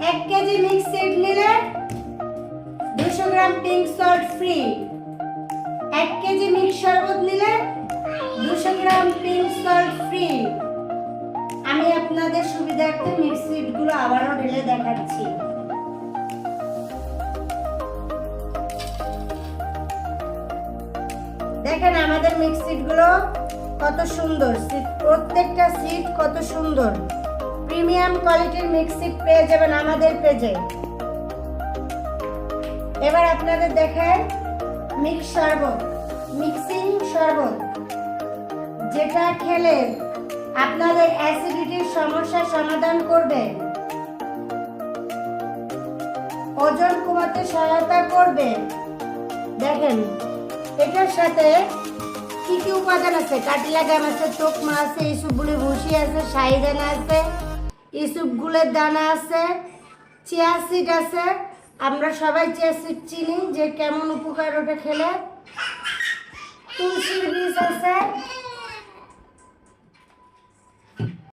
1 KG mix seed নিলে 200 gram pink salt free. 1 KG mix শরবত নিলে 200 গ্রাম পিঙ্ক সল্ট ফ্রি। আমি আপনাদের সুবিধার্থে মিক্স সিডগুলো আবারও ঢেলে দেখাচ্ছি। দেখেন আমাদের মিক্স সিডগুলো কত সুন্দর, প্রত্যেকটা সিড কত সুন্দর। প্রিমিয়াম কোয়ালিটির মিক্স সিড পেয়ে যাবেন আমাদের পেজে। এবার আপনাদের দেখায় মিক্স শরবত, মিক্সিং শরবত, যেটা খেলে আপনাদের অ্যাসিডিটির সমস্যার সমাধান করবে, ওজন কমাতে সহায়তা করবে। দেখেন এটার সাথে কি কি উপাদান আছে? কাটিলাগাম আছে, তোকমা আছে, ইসুপগুলের ভুসি আছে, শাহি দানা আছে, ইসুপগুলের দানা আছে, চিয়া সিড আছে। আমরা সবাই চিয়া সিড চিনি যে কেমন উপকার ওটা খেলে। তুলসীর বীজ আছে।